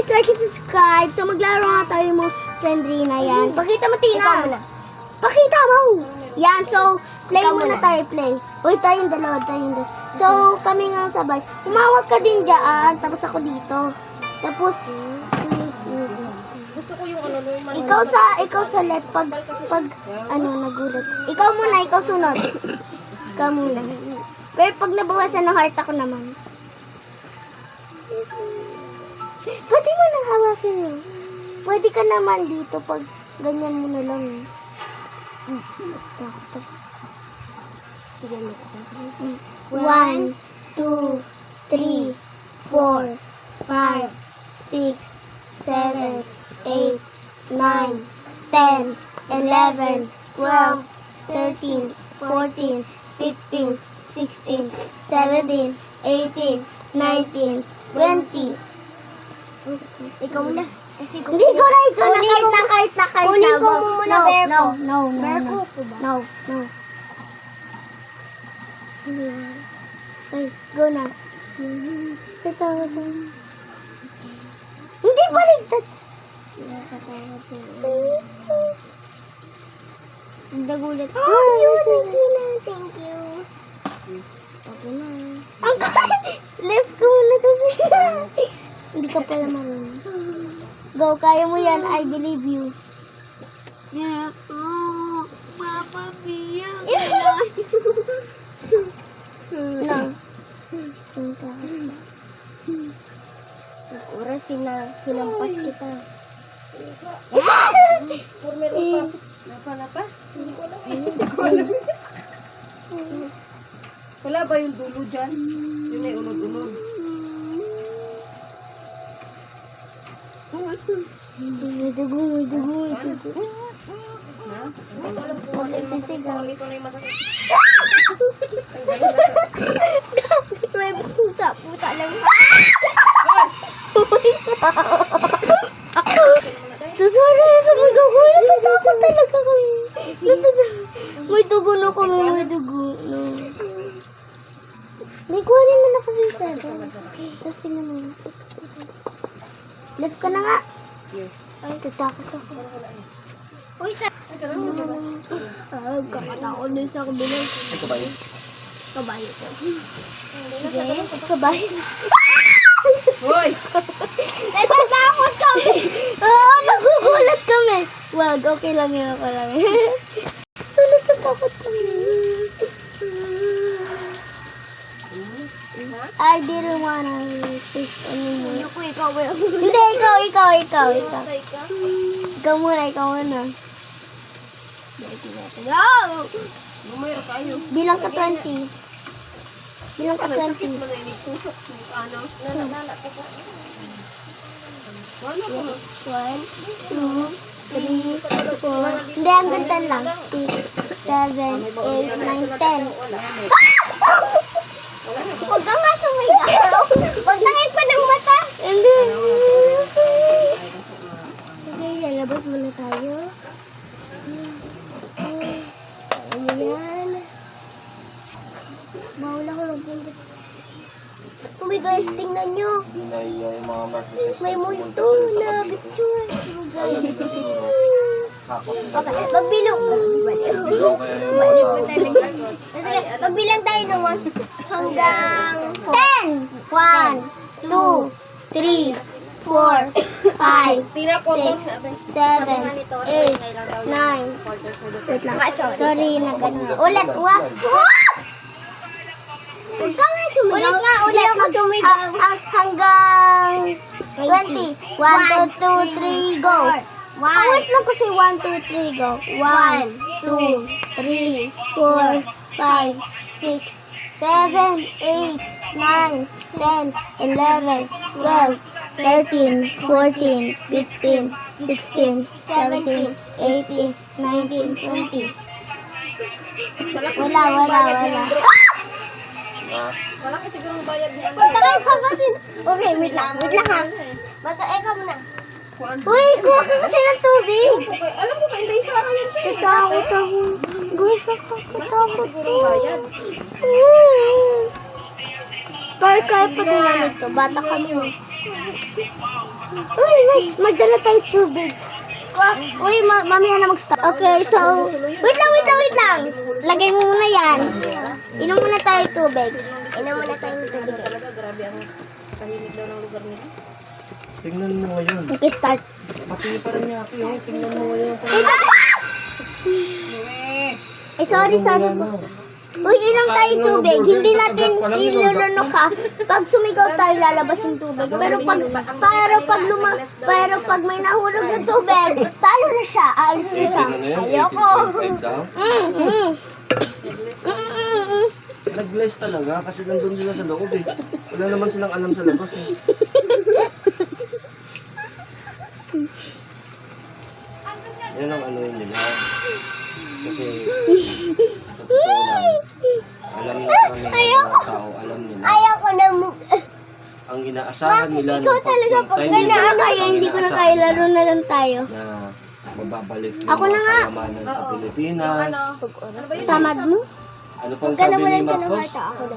guys, like and subscribe. So, maglaro nga tayo mo Slendrina yan. Pakita mo, Tina. Ikaw muna. Pakita mo. Yan, so, play Ikaw muna muna. tayo, play. Uy, tayong dalawa. So, kami nga sabay. Humawak ka din dyan, tapos ako dito. Tapos, Gusto ko yung ano, normal. ikaw sa left, pag, nagulat. Ikaw muna, ikaw sunod. Ikaw muna. Pero pag nabawasan ng heart ako naman. Pwede mo nang hawakin mo. Pwede ka naman dito pag ganyan mo na lang. Sige, 1, 2, 3, 4, 5, 6, 7, 8, 9, 10, 11, 12, 13, 14, 15, 16, 17, 18, 19, 20. Ikaw muna. Hindi ko na, kahit na. Kunin ko muna, bear ko. No. Bear ko po ba? No. Ay, go na. Ito. Hindi baligtad. Nagulat. Oh, yun, Gina. Thank you. Okay na. Ang left ko muna kasi. Hindi ka pala marunong. Go, kaya mo yan. I believe you. Papa Pia. No. Oras sinampas kita. Napa? Hindi ko alam. Wala ba yung dulo dyan? Yun ay unod-unod. May dugo. Ha? Okay, sisigaw. Ito na yung masakit. May pusa lang. Sorry, sabi ko, natatakot talaga kami. May dugo na kami, may dugo. No. May kuhanin mo na kasi sa tapos naman. Left ka na nga. Ay, tatakot ako. Uy, sa... Kakatakot din sa kabilang. Kabayo? Kabayo ko. Kabayo. Hoy! Natatakot kami! Oo, nagugulat kami. Wag, okay lang yun, okay lang. So, natatakot kami. I didn't wanna fish anymore. Ayoko, ikaw ba? Hindi, ikaw. Ikaw muna. Go! Lumaya kayo. Bilang ka 20. Bilang ka 20. Sakit mo na yung tusok. Ano? Nalala ko po. Wala ko. 1, 2, 3, 4. Hindi, ang ganda lang. 6, 7, 8, 9, 10. Huwag ka nga sumigaw. Huwag na kayo pa ng mata. Hindi. Okay, lalabas muna tayo. Ano yan? Bawal ako magpunta. Oh my guys, tingnan nyo. Dinaya yung mga markers. May multo na picture. Oh guys. Okay, magbilong. Balik mo talaga. Sige, magbilang tayo ng 1 hanggang 10. 1, 2, 3, 4, 5, 6, 7, 8, 9. Wait lang. Sorry na ganun. Ulit. Huwag ka nga sumigaw. Ulit ako sumigaw. Hanggang 20. 1, 2, 3, go. Wait lang kasi 1, 2, 3, go. 1, 2, 3, 4, 5, 6, 7, 8, 9, 10, 11, 12, 13, 14, 15, 16, 17, 18, 19, 20. Wala. Wala kasi siguro bayad niya. Okay, wait lang ha. Bata, ikaw muna. Uy, kuha ka kasi ng tubig. Alam mo, kainday sa akin yun siya. Tatakot ako. Gusto ko, katakot ko. Pero kaya pa din namin to. Bata kami. Uy, wait. Magdala tayo tubig. Uy, mamaya na mag-stop. Okay, so, wait lang. Lagay mo muna yan. Inom muna tayo tubig. Inom muna tayo tubig. Talaga, grabe ang tahimik daw ng lugar nila. Tingnan mo ngayon. Okay, start. Pati pa rin niya ako yung tingnan mo ngayon. Sorry po. Uy, inom tayo tubig. Hindi natin ilulunok ka. Pag sumigaw tayo, lalabas yung tubig. Pero pag may nahulog na tubig, talo na siya. Alis na siya. Ayoko. Nag-bless talaga kasi nandun sila sa loob eh. Wala naman silang alam sa labas eh. Yan ang ano yun nila. Kasi totoo lang. Alam na karamihan ng mga tao, alam nila. Ayoko na mo. Ang inaasahan nila Ikaw talaga pag hindi ko na kaya, hindi ko na kaya. Laro na lang tayo. na mababalik yung Ako na nga. kayamanan sa Pilipinas. Tamad mo? Ano pang sabi ni Marcos?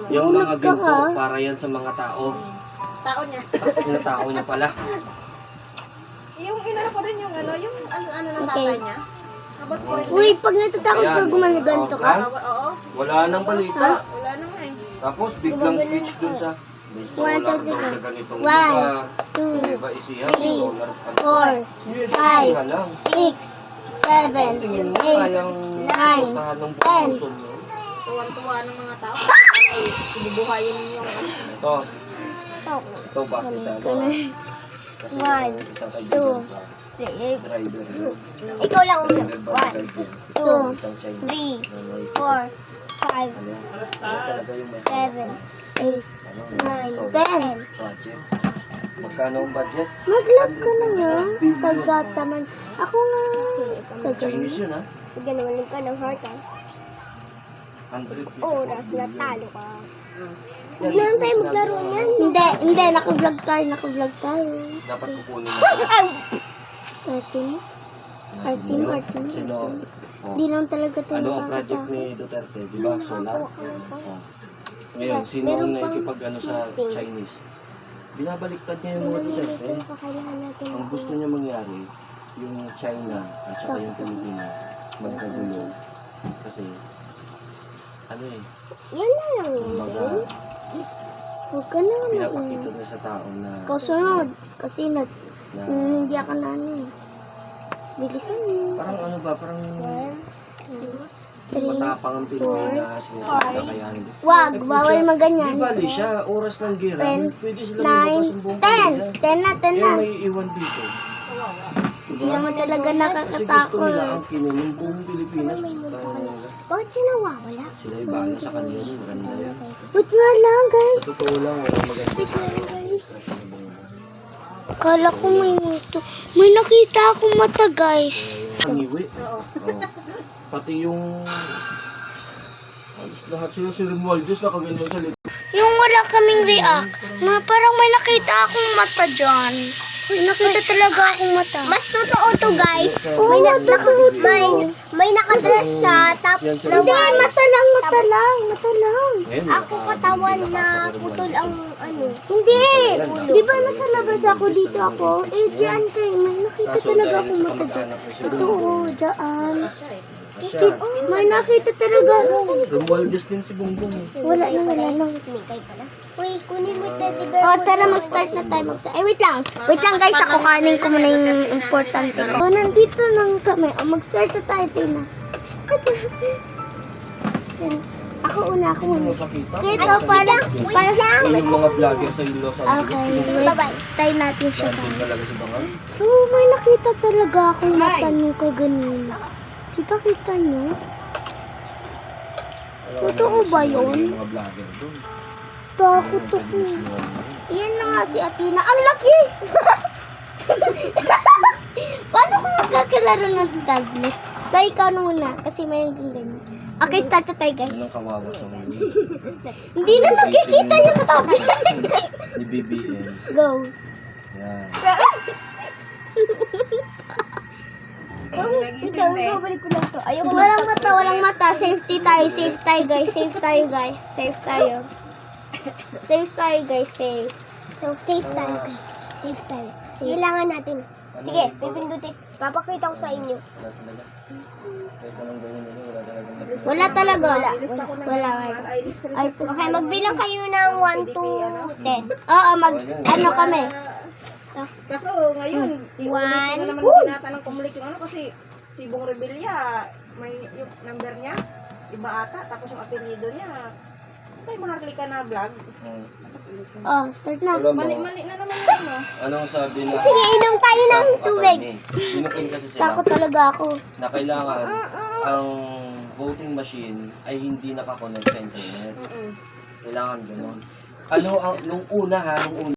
Yung mga Ulog ka, ginto, ha? para yan sa mga tao. Tao niya. Yung tao niya pala. Yung inano ko din yung ano ng Okay. tatay niya. Abot ko rin. Uy, pag natatakot ka gumaganto ka. Oo. Wala nang balita. Wala naman eh. Tapos biglang switch dun sa may solar daw sa ganitong 1, lugar. 2, May iba isiya, may three, solar. 4, Yun, five, isiya lang. 6, 7, Tingin mo, 8, kayang nine, puntahan ng 10. buong Luzon yun. Tuwan-tuwa ng mga tao. Ay, ibubuhayin yung Ito, ito base sa ano. Kasi One, yung isang two, kaibigan ko, 3, driver yun. ikaw lang ulo. Driver ba 1, driver? 2, Isang Chinese. 3, na may- 4, 5, Ano, ano talaga yung may 7, 8, ano, 9, solar 10. project. Magkano ang budget? Mag-love ka na nga. Tagataman. Ako nga. Chinese yun ha? Ganawalan ka ng heart, 100 Oras na talo ka. Yan, Huwag lang tayo sinabi maglaro ko, niyan. Hindi. Naka-vlog tayo. Dapat kukunin mo. Arte mo? Arte mo. Sino? Oh. Hindi naman talaga tayo Ano ang project nakakatawa. ni Duterte? Di ba? Solar? Oh. Ngayon, sino ang nakikipag ano sa Chinese? Binabaliktad niya yung mga Duterte. Kailangan natin. Ang gusto niya mangyari, yung China at saka yung Pilipinas, magkagulo. Kasi, ano eh, Yan na lang kumbaga, yun. Huwag ka na pinapakita niya sa tao na, Kasunod. Kasi na hindi ako na ano eh. Bilisan mo. parang ano ba, parang 3. matapang ang Pilipinas, hindi kakayahan. Wag, bawal maganyan. Di bali siya, oras ng gira, 10, pwede sila lumabas 9, ng buong 10. 10 na, 10 na. Yan may iwan dito. Hindi naman talaga Kasi gusto nakakatakot. nila ang kinin yung buong Pilipinas. Bakit siya nawawala? Sila yung bahala sa kanya yun, maganda yan. Wait nga lang, guys. Sa totoo lang, walang maganda Wait sa nga lang, guys. expression ng buong Kala ko may muto. May nakita akong mata, guys. Pangiwi. Oo. Pati yung halos lahat sila si Romualdez nakaganyan sa likod. Yung wala kaming react, parang may nakita akong mata dyan. May nakita talaga akong mata. Mas totoo to, guys. Oo, totoo to. May nakadress siya, Yan sila. hindi, mata lang. Ngayon, Ako katawan na putol ang ano. Hindi. Di ba nasa labas ako dito ako? Eh, dyan kayo. May nakita Kaso talaga dahil akong sa mata dyan. kamag-anak ni Sir Totoo, dyan. Siya. May nakita talaga ako. Romualdez din si Bongbong. Wala na. Uy, kunin mo teddy bear. Oh, tara mag-start na tayo. Wait lang guys, ako kanin ko muna yung importante ko. Oh, nandito lang kami. Oh, mag-start na tayo, Tina. Ako una. Magpakita. Dito, parang. Yung mga vlogger sa Los Angeles. Okay, wait. Tayo natin siya, Nandun guys. talaga si Bangal. So, may nakita talaga akong mata niyo kaganina. Diba kita niyo? Totoo ba yun? Yung mga vlogger doon. Takot ako. Iyan na nga si Athena. Ang laki! Paano ko magkakalaro ng tablet? So, ikaw na muna. Kasi may ganyan. Okay, start na tayo, guys. Yan ang kawawa sa mga Hindi na nakikita yung tablet. ni BBM. Go. Yan. Babalik ko lang to. Walang mata. Safety tayo, guys. Safe tayo, guys. Safe. So, safe tayo, guys. Safe side. Kailangan natin. Sige, pipindutin. Papakita ko sa inyo. Wala talaga. Kahit anong gawin nila, wala talagang mag- Wala talaga. Wala. Ilista ko na Wala. naman. Ay, screenshot Ay, ko na okay, lang. magbilang kayo ng 1 to 10. Oo, ano kami. Kaso ngayon, One. iulit na naman ang tinatanong kumulik yung ano kasi si Bong Rebilla, may yung number niya, iba ata, tapos yung apelyido niya. Tay, maharlika na vlog. Hmm. Oh, start na. Alam mo, Mali-mali na naman yun, no? anong sabi na Sige, inom tayo ng isang tubig. attorney? Sinukin kasi sila Takot talaga ako. na kailangan ang voting machine ay hindi nakakonect sa internet. Kailangan gano'n. Ano ang, nung una ha, nung una,